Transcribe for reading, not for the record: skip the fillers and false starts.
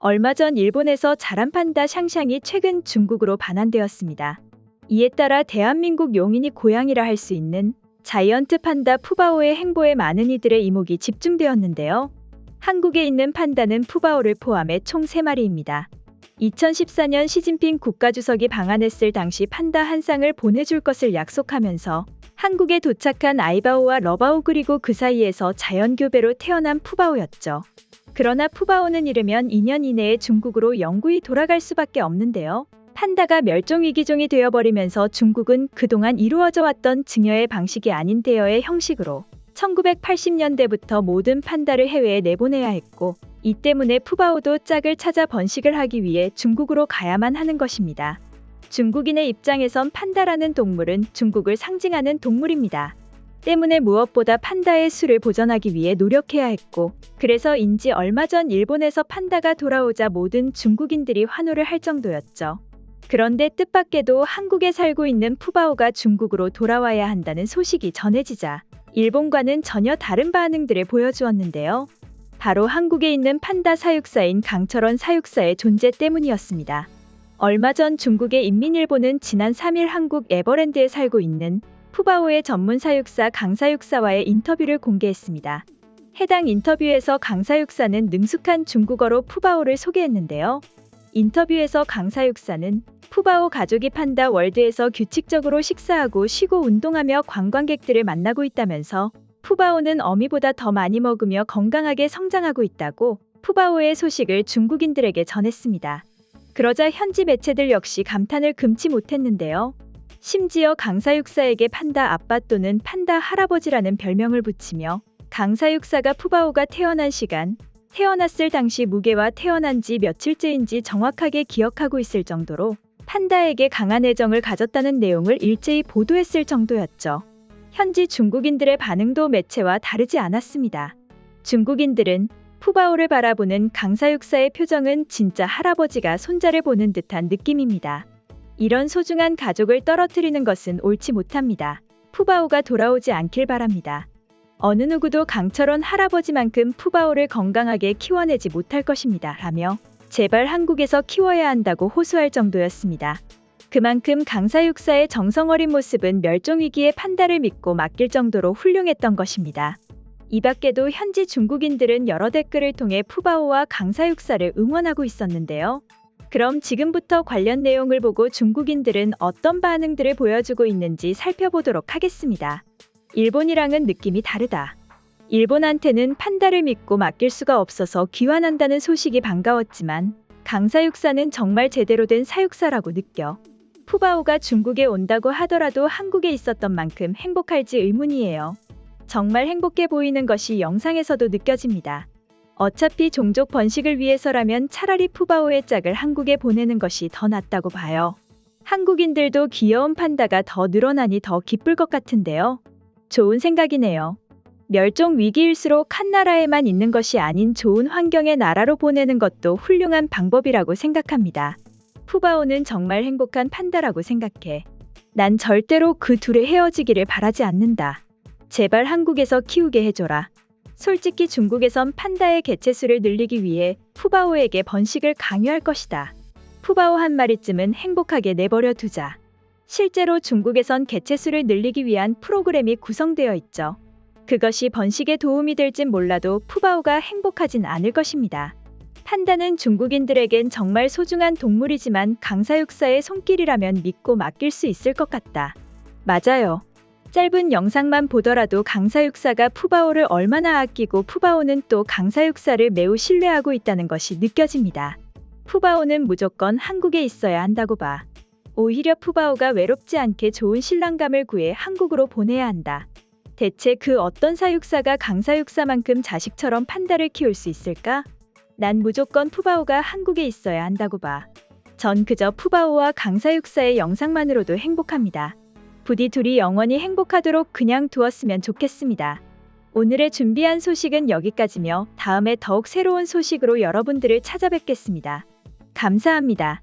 얼마 전 일본에서 자란 판다 샹샹이 최근 중국으로 반환되었습니다. 이에 따라 대한민국 용인이 고향이라 할 수 있는 자이언트 판다 푸바오의 행보에 많은 이들의 이목이 집중되었는데요. 한국에 있는 판다는 푸바오를 포함해 총 3마리입니다. 2014년 시진핑 국가주석이 방한했을 당시 판다 한 쌍을 보내줄 것을 약속하면서 한국에 도착한 아이바오와 러바오, 그리고 그 사이에서 자연교배로 태어난 푸바오였죠. 그러나 푸바오는 이르면 2년 이내에 중국으로 영구히 돌아갈 수밖에 없는데요. 판다가 멸종위기종이 되어버리면서 중국은 그동안 이루어져 왔던 증여의 방식이 아닌 대여의 형식으로 1980년대부터 모든 판다를 해외에 내보내야 했고, 이 때문에 푸바오도 짝을 찾아 번식을 하기 위해 중국으로 가야만 하는 것입니다. 중국인의 입장에선 판다라는 동물은 중국을 상징하는 동물입니다. 때문에 무엇보다 판다의 수를 보존하기 위해 노력해야 했고, 그래서인지 얼마 전 일본에서 판다가 돌아오자 모든 중국인들이 환호를 할 정도였죠. 그런데 뜻밖에도 한국에 살고 있는 푸바오가 중국으로 돌아와야 한다는 소식이 전해지자 일본과는 전혀 다른 반응들을 보여주었는데요. 바로 한국에 있는 판다 사육사인 강철원 사육사의 존재 때문이었습니다. 얼마 전 중국의 인민일보는 지난 3일 한국 에버랜드에 살고 있는 푸바오의 전문 사육사 강 사육사와의 인터뷰를 공개했습니다. 해당 인터뷰에서 강 사육사는 능숙한 중국어로 푸바오를 소개했는데요. 인터뷰에서 강 사육사는 푸바오 가족이 판다 월드에서 규칙적으로 식사하고 쉬고 운동하며 관광객들을 만나고 있다면서 푸바오는 어미보다 더 많이 먹으며 건강하게 성장하고 있다고 푸바오의 소식을 중국인들에게 전했습니다. 그러자 현지 매체들 역시 감탄을 금치 못했는데요. 심지어 강사육사에게 판다 아빠 또는 판다 할아버지라는 별명을 붙이며 강사육사가 푸바오가 태어난 시간, 태어났을 당시 무게와 태어난 지 며칠째인지 정확하게 기억하고 있을 정도로 판다에게 강한 애정을 가졌다는 내용을 일제히 보도했을 정도였죠. 현지 중국인들의 반응도 매체와 다르지 않았습니다. 중국인들은 푸바오를 바라보는 강사육사의 표정은 진짜 할아버지가 손자를 보는 듯한 느낌입니다. 이런 소중한 가족을 떨어뜨리는 것은 옳지 못합니다. 푸바오가 돌아오지 않길 바랍니다. 어느 누구도 강철원 할아버지만큼 푸바오를 건강하게 키워내지 못할 것입니다. 라며 제발 한국에서 키워야 한다고 호소할 정도였습니다. 그만큼 강사육사의 정성어린 모습은 멸종위기의 판다를 믿고 맡길 정도로 훌륭했던 것입니다. 이 밖에도 현지 중국인들은 여러 댓글을 통해 푸바오와 강사육사를 응원하고 있었는데요. 그럼 지금부터 관련 내용을 보고 중국인들은 어떤 반응들을 보여주고 있는지 살펴보도록 하겠습니다. 일본이랑은 느낌이 다르다. 일본한테는 판다를 믿고 맡길 수가 없어서 귀환한다는 소식이 반가웠지만 강사육사는 정말 제대로 된 사육사라고 느껴. 푸바오가 중국에 온다고 하더라도 한국에 있었던 만큼 행복할지 의문이에요. 정말 행복해 보이는 것이 영상에서도 느껴집니다. 어차피 종족 번식을 위해서라면 차라리 푸바오의 짝을 한국에 보내는 것이 더 낫다고 봐요. 한국인들도 귀여운 판다가 더 늘어나니 더 기쁠 것 같은데요. 좋은 생각이네요. 멸종 위기일수록 한 나라에만 있는 것이 아닌 좋은 환경의 나라로 보내는 것도 훌륭한 방법이라고 생각합니다. 푸바오는 정말 행복한 판다라고 생각해. 난 절대로 그 둘이 헤어지기를 바라지 않는다. 제발 한국에서 키우게 해줘라. 솔직히 중국에선 판다의 개체수를 늘리기 위해 푸바오에게 번식을 강요할 것이다. 푸바오 한 마리쯤은 행복하게 내버려 두자. 실제로 중국에선 개체수를 늘리기 위한 프로그램이 구성되어 있죠. 그것이 번식에 도움이 될진 몰라도 푸바오가 행복하진 않을 것입니다. 판다는 중국인들에겐 정말 소중한 동물이지만 강사육사의 손길이라면 믿고 맡길 수 있을 것 같다. 맞아요. 짧은 영상만 보더라도 강사육사가 푸바오를 얼마나 아끼고 푸바오는 또 강사육사를 매우 신뢰하고 있다는 것이 느껴집니다. 푸바오는 무조건 한국에 있어야 한다고 봐. 오히려 푸바오가 외롭지 않게 좋은 신랑감을 구해 한국으로 보내야 한다. 대체 그 어떤 사육사가 강사육사만큼 자식처럼 판다를 키울 수 있을까? 난 무조건 푸바오가 한국에 있어야 한다고 봐. 전 그저 푸바오와 강사육사의 영상만으로도 행복합니다. 부디 둘이 영원히 행복하도록 그냥 두었으면 좋겠습니다. 오늘의 준비한 소식은 여기까지며 다음에 더욱 새로운 소식으로 여러분들을 찾아뵙겠습니다. 감사합니다.